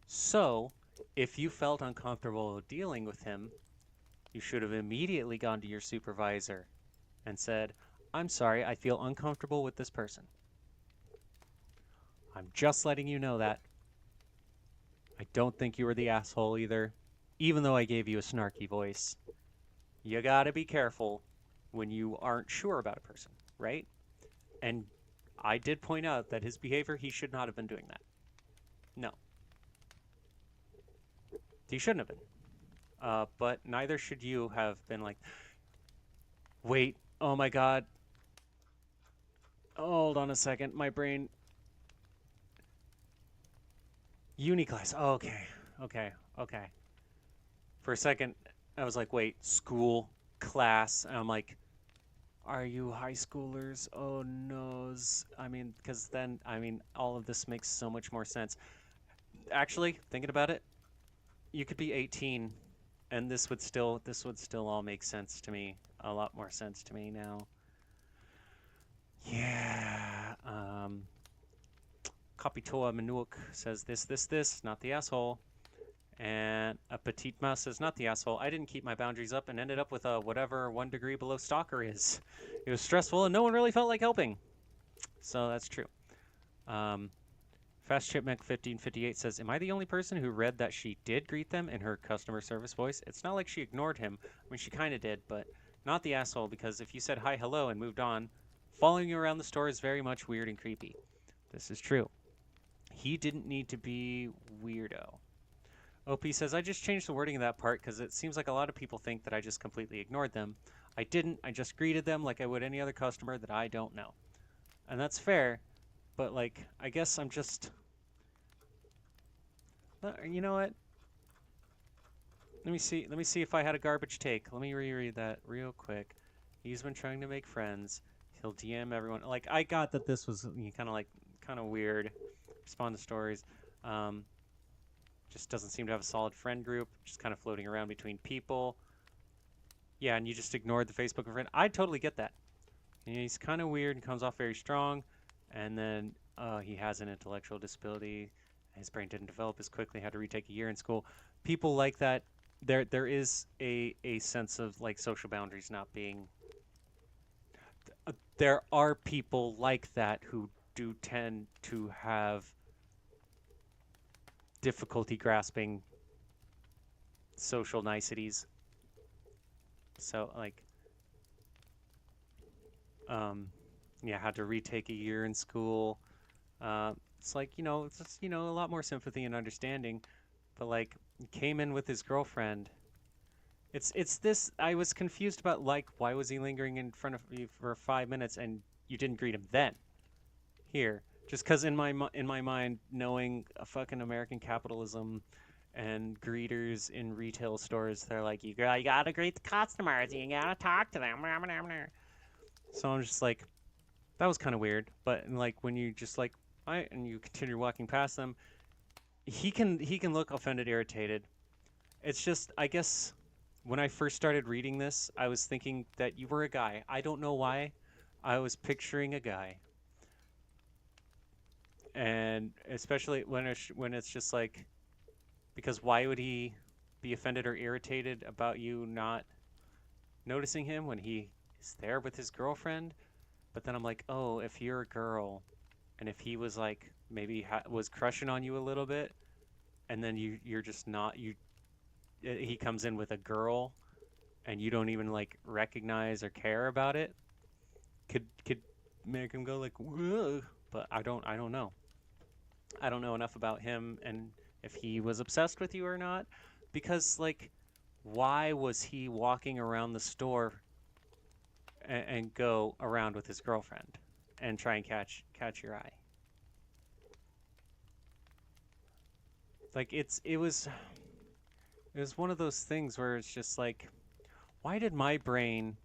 So, if you felt uncomfortable dealing with him, you should have immediately gone to your supervisor and said, I'm sorry, I feel uncomfortable with this person. I'm just letting you know that. I don't think you were the asshole either, even though I gave you a snarky voice. You gotta be careful when you aren't sure about a person, right? And I did point out that his behavior, he should not have been doing that. No. He shouldn't have been. But neither should you have been like, wait, oh my god. Hold on a second, my brain. Uni class. Oh, okay. Okay. Okay. For a second, I was like, wait, school, class. And I'm like, are you high schoolers? Oh, noes. I mean, because then, I mean, all of this makes so much more sense. Actually, thinking about it, you could be 18 and this would still all make sense to me. A lot more sense to me now. Yeah. Kapitoa Manuuk says this, not the asshole. And a petite mouse says, not the asshole. I didn't keep my boundaries up and ended up with a whatever 1 degree below stalker is. It was stressful and no one really felt like helping. So that's true. Fast Chipmunk 1558 says, am I the only person who read that she did greet them in her customer service voice? It's not like she ignored him. I mean, she kind of did, but not the asshole, because if you said hi, hello, and moved on, following you around the store is very much weird and creepy. This is true. He didn't need to be weirdo. OP says, I just changed the wording of that part because it seems like a lot of people think that I just completely ignored them. I didn't. I just greeted them like I would any other customer that I don't know. And that's fair, But like, I guess I'm just. You know what? Let me see. Let me see if I had a garbage take. Let me reread that real quick. He's been trying to make friends. He'll DM everyone. Like, I got that this was kind of like kind of weird. Respond to stories. Um, just doesn't seem to have a solid friend group. Just kind of floating around between people. Yeah, and you just ignored the Facebook friend. I totally get that. And he's kind of weird and comes off very strong. And then he has an intellectual disability. His brain didn't develop as quickly. Had to retake a year in school. People like that. There is a sense of like social boundaries not being. There are people like that who do tend to have difficulty grasping social niceties. So like, um, yeah, had to retake a year in school. It's like, it's just, a lot more sympathy and understanding. But like, came in with his girlfriend. It's this. I was confused about like why was he lingering in front of you for 5 minutes and you didn't greet him then? Here, just because in my mind, knowing a fucking American capitalism and greeters in retail stores, they're like, you gotta greet the customers, you gotta talk to them. So I'm just like, that was kind of weird. But like when you just like, and you continue walking past them, he can look offended, irritated. It's just, I guess, when I first started reading this, I was thinking that you were a guy. I don't know why. I was picturing a guy, and especially when it's just like, because why would he be offended or irritated about you not noticing him when he is there with his girlfriend? But then I'm like, oh, if you're a girl, and if he was like maybe was crushing on you a little bit, and then you're just not you. He comes in with a girl and you don't even like recognize or care about it, could make him go like, whoa. But I don't know. I don't know enough about him and if he was obsessed with you or not, because like, why was he walking around the store and go around with his girlfriend and try and catch your eye? Like it was one of those things where it's just like, why did my brain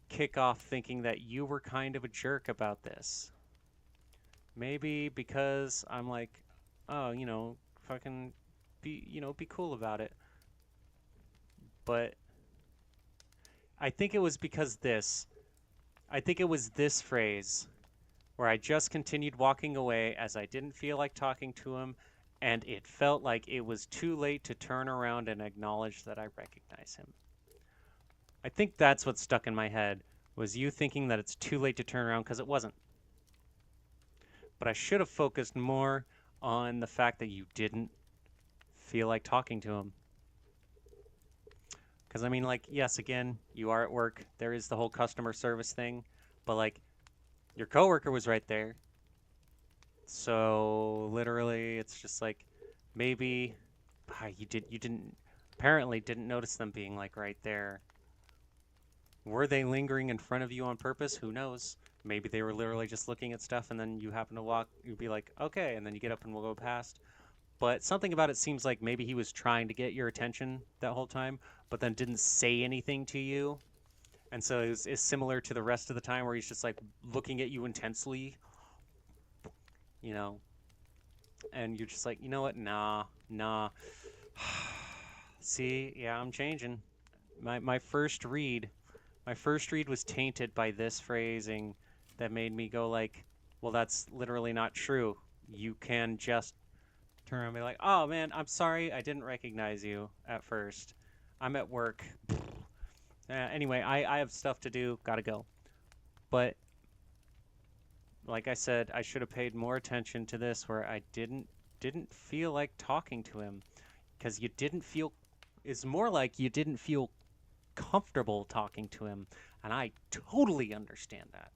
kick off thinking that you were kind of a jerk about this? Maybe because I'm like, oh, fucking be cool about it. But I think it was because I think it was this phrase where I just continued walking away as I didn't feel like talking to him, and it felt like it was too late to turn around and acknowledge that I recognize him. I think that's what stuck in my head, was you thinking that it's too late to turn around, because it wasn't. But I should have focused more on the fact that you didn't feel like talking to him. Because I mean, like, yes, again, you are at work. There is the whole customer service thing, but like, your coworker was right there. So literally, it's just like, maybe you didn't apparently didn't notice them being like right there. Were they lingering in front of you on purpose? Who knows? Maybe they were literally just looking at stuff, and then you happen to walk. You'd be like, okay, and then you get up and we'll go past. But something about it seems like maybe he was trying to get your attention that whole time, but then didn't say anything to you. And so it's similar to the rest of the time where he's just like looking at you intensely, you know, and you're just like, you know what? Nah, nah. See, yeah, I'm changing. My first read, my first read was tainted by this phrasing that made me go like, well, that's literally not true. You can just turn around and be like, oh man, I'm sorry, I didn't recognize you at first. I'm at work. Anyway, I have stuff to do, gotta go. But like I said, I should have paid more attention to this where I didn't feel like talking to him, because you didn't feel, it's more like you didn't feel comfortable talking to him, and I totally understand that.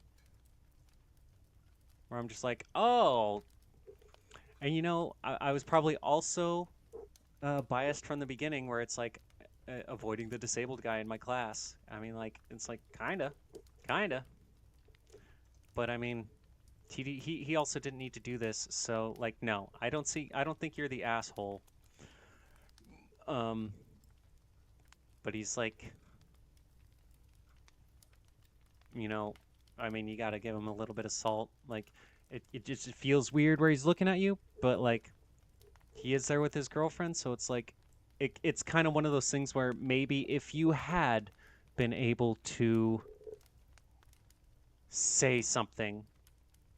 Where I'm just like, oh, and I was probably also biased from the beginning, where it's like avoiding the disabled guy in my class. I mean, like, it's like kinda, but I mean, He also didn't need to do this, so like no, I don't think you're the asshole. Um, but he's like, you know, I mean, you got to give him a little bit of salt. Like, it just feels weird where he's looking at you, but like, he is there with his girlfriend, so it's like, it's kind of one of those things where maybe if you had been able to say something,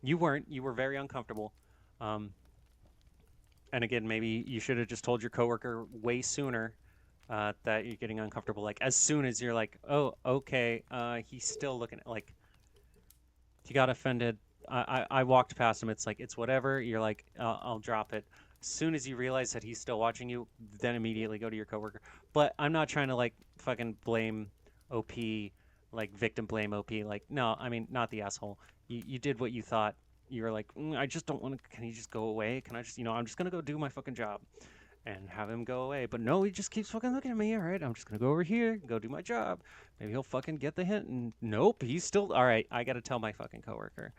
you weren't, you were very uncomfortable. Um, and again, maybe you should have just told your coworker way sooner that you're getting uncomfortable. Like, as soon as you're like, oh, okay, he's still looking at, like, he got offended. I walked past him. It's like, it's whatever. You're like, I'll drop it. As soon as you realize that he's still watching you, then immediately go to your coworker. But I'm not trying to like fucking blame OP, like victim blame OP. Like, no, I mean, not the asshole. You did what you thought. You were like, I just don't want to. Can he just go away? Can I just, I'm just gonna go do my fucking job and have him go away. But no, he just keeps fucking looking at me. All right, I'm just gonna go over here, go do my job. Maybe he'll fucking get the hint. And nope, he's still all right. I gotta tell my fucking coworker.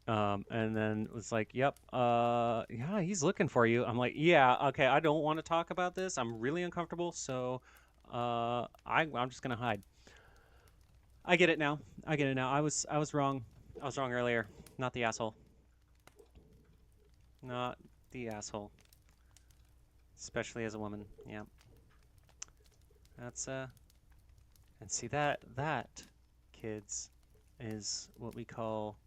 And then it was like, yep, yeah, he's looking for you. I'm like, yeah, okay, I don't want to talk about this. I'm really uncomfortable, so I'm just gonna hide. I get it now. I get it now. I was wrong. I was wrong earlier. Not the asshole. Not the asshole. Especially as a woman. Yeah. That's and see that kids is what we call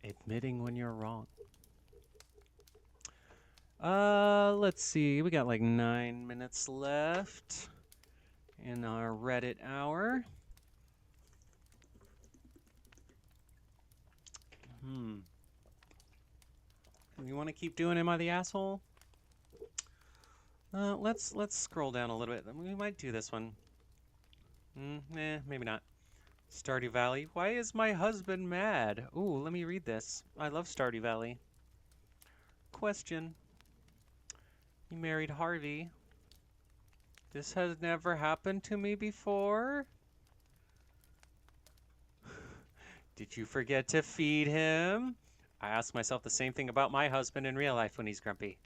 admitting when you're wrong. Let's see. We got like 9 minutes left in our Reddit hour. You want to keep doing Am I the Asshole? Let's scroll down a little bit. We might do this one. Maybe not. Stardew Valley. Why is my husband mad? Ooh, let me read this. I love Stardew Valley. Question. You married Harvey. This has never happened to me before. Did you forget to feed him? I ask myself the same thing about my husband in real life when he's grumpy.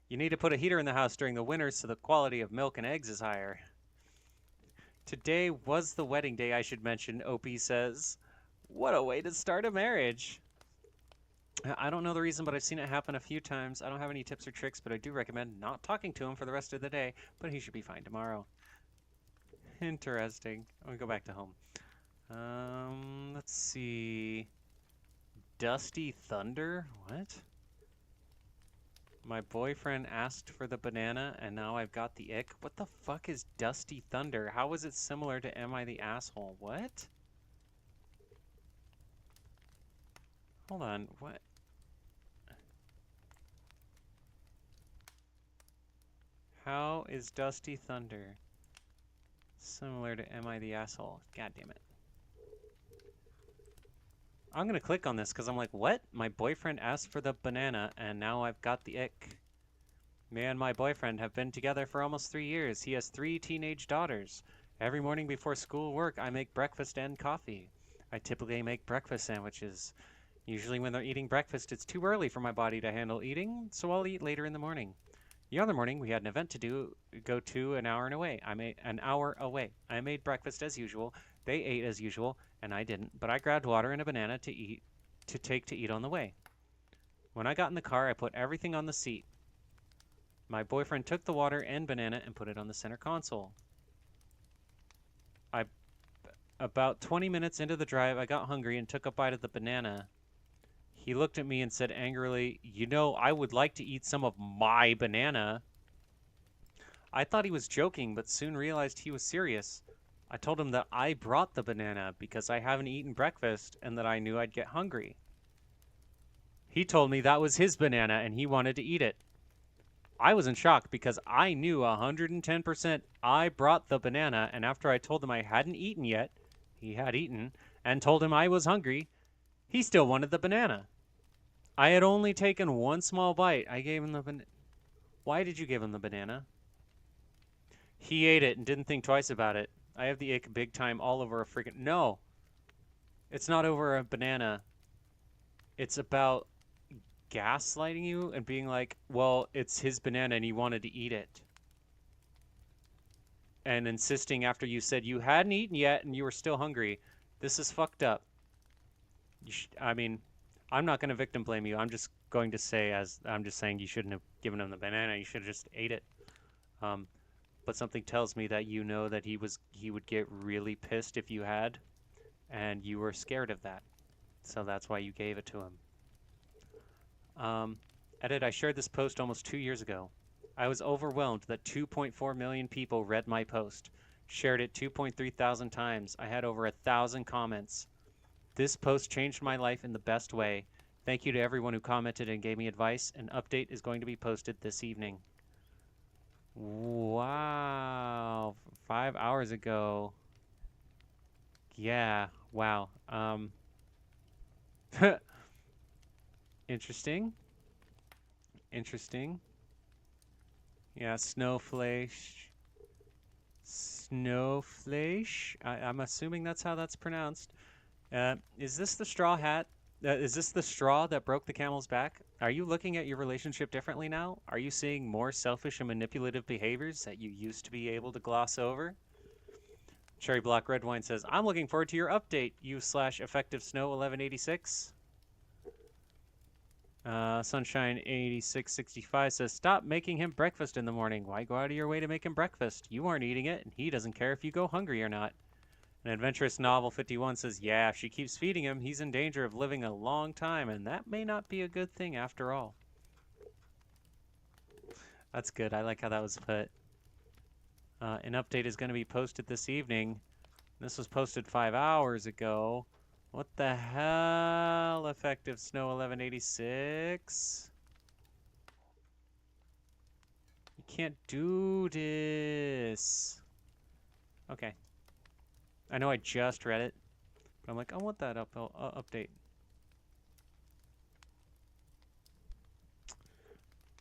You need to put a heater in the house during the winter so the quality of milk and eggs is higher. Today was the wedding day, I should mention, OP says. What a way to start a marriage. I don't know the reason, but I've seen it happen a few times. I don't have any tips or tricks, but I do recommend not talking to him for the rest of the day, but he should be fine tomorrow. Interesting. I'll go back to home. Let's see. Dusty Thunder? What? My boyfriend asked for the banana, and now I've got the ick. What the fuck is Dusty Thunder? How is it similar to Am I the Asshole? What? Hold on, what? How is Dusty Thunder similar to Am I the Asshole? God damn it. I'm gonna click on this because I'm like, what? My boyfriend asked for the banana, and now I've got the ick. Me and my boyfriend have been together for almost 3 years. He has 3 teenage daughters. Every morning before school work, I make breakfast and coffee. I typically make breakfast sandwiches. Usually when they're eating breakfast, it's too early for my body to handle eating, so I'll eat later in the morning. The other morning, we had an event to go to an hour away. I made breakfast as usual. They ate as usual, and I didn't, but I grabbed water and a banana to take to eat on the way. When I got in the car, I put everything on the seat. My boyfriend took the water and banana and put it on the center console. About 20 minutes into the drive, I got hungry and took a bite of the banana. He looked at me and said angrily, I would like to eat some of my banana. I thought he was joking, but soon realized he was serious. I told him that I brought the banana because I haven't eaten breakfast and that I knew I'd get hungry. He told me that was his banana and he wanted to eat it. I was in shock because I knew 110% I brought the banana, and after I told him I hadn't eaten yet, he had eaten, and told him I was hungry, he still wanted the banana. I had only taken one small bite. I gave him the banana. Why did you give him the banana? He ate it and didn't think twice about it. I have the ick big time all over a freaking... No. It's not over a banana. It's about gaslighting you and being like, well, it's his banana and he wanted to eat it. And insisting after you said you hadn't eaten yet and you were still hungry. This is fucked up. I mean, I'm not going to victim blame you. I'm just going to say, as I'm just saying, you shouldn't have given him the banana. You should have just ate it. Um, but something tells me that you know that he would get really pissed if you had, and you were scared of that. So that's why you gave it to him. Um, Edit, I shared this post almost 2 years ago. I was overwhelmed that 2.4 million people read my post. Shared it 2.3 thousand times. I had over 1,000 comments. This post changed my life in the best way. Thank you to everyone who commented and gave me advice. An update is going to be posted this evening. Wow. 5 hours ago. Yeah. Wow. Interesting. Interesting. Yeah, Snowflake. Snowflake. I'm assuming that's how that's pronounced. Is this the straw hat? Is this the straw that broke the camel's back? Are you looking at your relationship differently now? Are you seeing more selfish and manipulative behaviors that you used to be able to gloss over? Cherry Block Red Wine says, I'm looking forward to your update, you/effective snow 1186. Sunshine 8665 says, stop making him breakfast in the morning. Why go out of your way to make him breakfast? You aren't eating it, and he doesn't care if you go hungry or not. An Adventurous Novel 51 says, yeah, if she keeps feeding him, he's in danger of living a long time, and that may not be a good thing after all. That's good. I like how that was put. An update is going to be posted this evening. This was posted 5 hours ago. What the hell, effective snow 1186? You can't do this. Okay. I know I just read it, but I'm like, I want that update.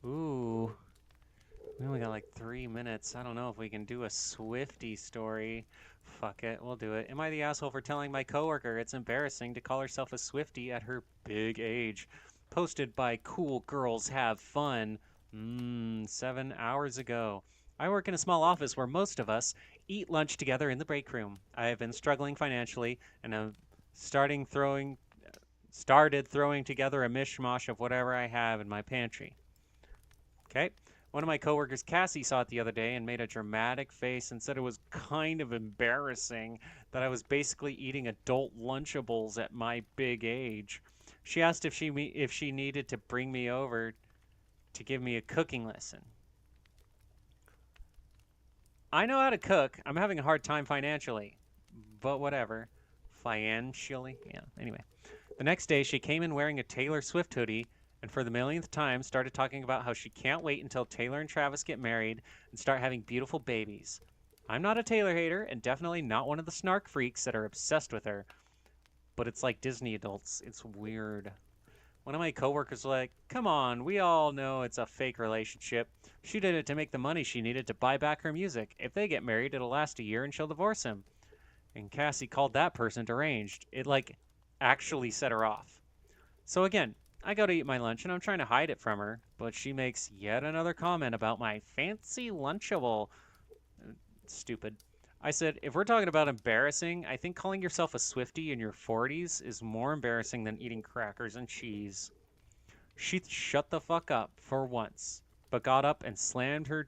Ooh. We only got like 3 minutes. I don't know if we can do a Swifty story. Fuck it, we'll do it. Am I the asshole for telling my coworker it's embarrassing to call herself a Swifty at her big age? Posted by Cool Girls Have Fun. 7 hours ago. I work in a small office where most of us eat lunch together in the break room. I have been struggling financially and have started throwing together a mishmash of whatever I have in my pantry. Okay. One of my coworkers, Cassie, saw it the other day and made a dramatic face and said it was kind of embarrassing that I was basically eating adult Lunchables at my big age. She asked if she needed to bring me over to give me a cooking lesson. I know how to cook. I'm having a hard time financially, but whatever. Financially? Yeah, anyway. The next day, she came in wearing a Taylor Swift hoodie and for the millionth time started talking about how she can't wait until Taylor and Travis get married and start having beautiful babies. I'm not a Taylor hater and definitely not one of the snark freaks that are obsessed with her, but it's like Disney adults. It's weird. One of my coworkers was like, come on, we all know it's a fake relationship. She did it to make the money she needed to buy back her music. If they get married, it'll last a year and she'll divorce him. And Cassie called that person deranged. It, like, actually set her off. So again, I go to eat my lunch and I'm trying to hide it from her, but she makes yet another comment about my fancy Lunchable. Stupid. I said, if we're talking about embarrassing, I think calling yourself a Swiftie in your 40s is more embarrassing than eating crackers and cheese. She shut the fuck up for once, but got up and slammed her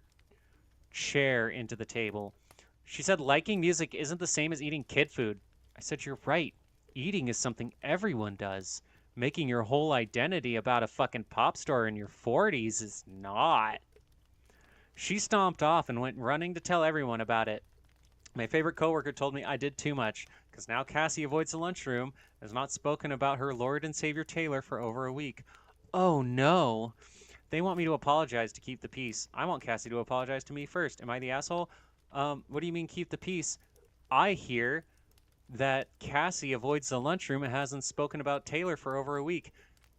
chair into the table. She said liking music isn't the same as eating kid food. I said, you're right. Eating is something everyone does. Making your whole identity about a fucking pop star in your 40s is not. She stomped off and went running to tell everyone about it. My favorite coworker told me I did too much, because now Cassie avoids the lunchroom, has not spoken about her Lord and Savior Taylor for over a week. Oh no. They want me to apologize to keep the peace. I want Cassie to apologize to me first. Am I the asshole? What do you mean keep the peace? I hear that Cassie avoids the lunchroom and hasn't spoken about Taylor for over a week.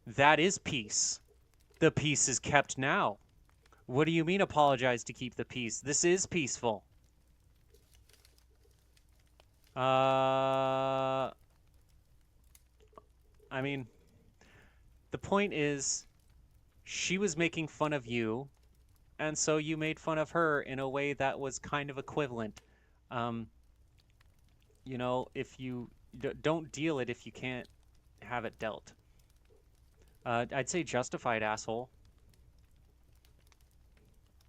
That is peace. The peace is kept now. What do you mean apologize to keep the peace? This is peaceful. I mean, the point is, she was making fun of you, and so you made fun of her in a way that was kind of equivalent. Um, if you don't deal it if you can't have it dealt. I'd say justified asshole.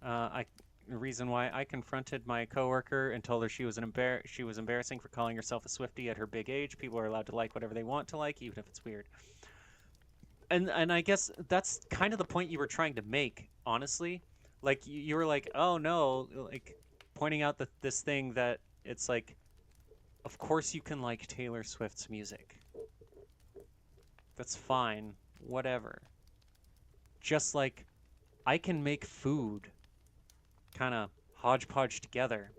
I The reason why I confronted my coworker and told her she was embarrassing for calling herself a Swiftie at her big age. People are allowed to like whatever they want to like, even if it's weird. And I guess that's kind of the point you were trying to make, honestly. Like you were like, oh no, like pointing out that this thing that it's like, of course you can like Taylor Swift's music. That's fine, whatever. Just like I can make food kind of hodgepodge together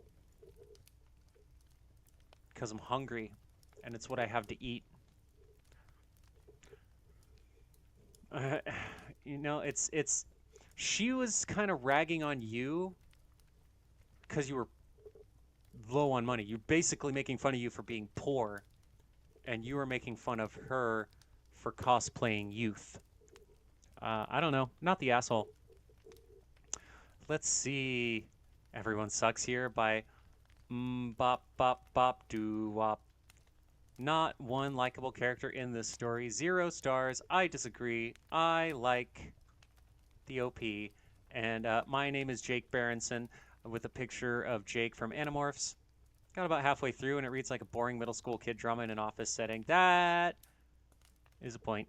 because I'm hungry and it's what I have to eat. Uh, it's she was kind of ragging on you because you were low on money. You're basically making fun of you for being poor, and you were making fun of her for cosplaying youth. I don't know, not the asshole. Let's see. Everyone Sucks here by Bop Bop Bop Doo Wop. Not one likable character in this story. 0 stars. I disagree. I like the OP. And my name is Jake Berenson with a picture of Jake from Animorphs. Got about halfway through and it reads like a boring middle school kid drama in an office setting. That is a point.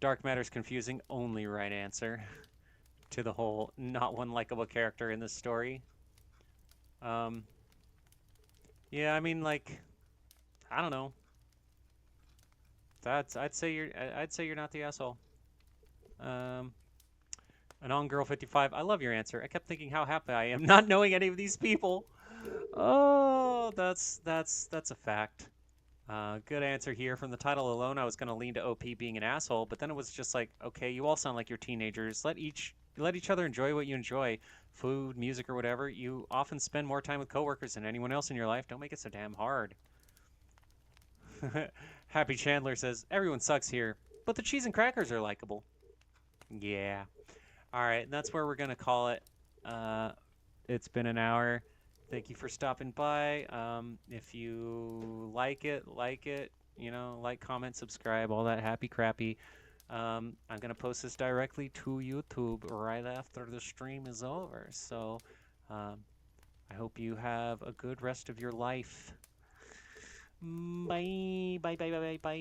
Dark matter's confusing. Only right answer to the whole not one likable character in this story. Yeah, I mean, like, I don't know. I'd say you're not the asshole. Um, Anon Girl 55. I love your answer. I kept thinking how happy I am not knowing any of these people. Oh, that's a fact. Good answer here. From the title alone, I was going to lean to OP being an asshole, but then it was just like, okay, you all sound like you're teenagers. Let each other enjoy what you enjoy, food, music, or whatever. You often spend more time with coworkers than anyone else in your life. Don't make it so damn hard. Happy Chandler says everyone sucks here, but the cheese and crackers are likable. Yeah. All right, and that's where we're gonna call it. It's been an hour. Thank you for stopping by. If you like it, like, comment, subscribe, all that happy crappy. I'm gonna post this directly to YouTube right after the stream is over. So, I hope you have a good rest of your life. Bye, bye, bye, bye, bye, bye.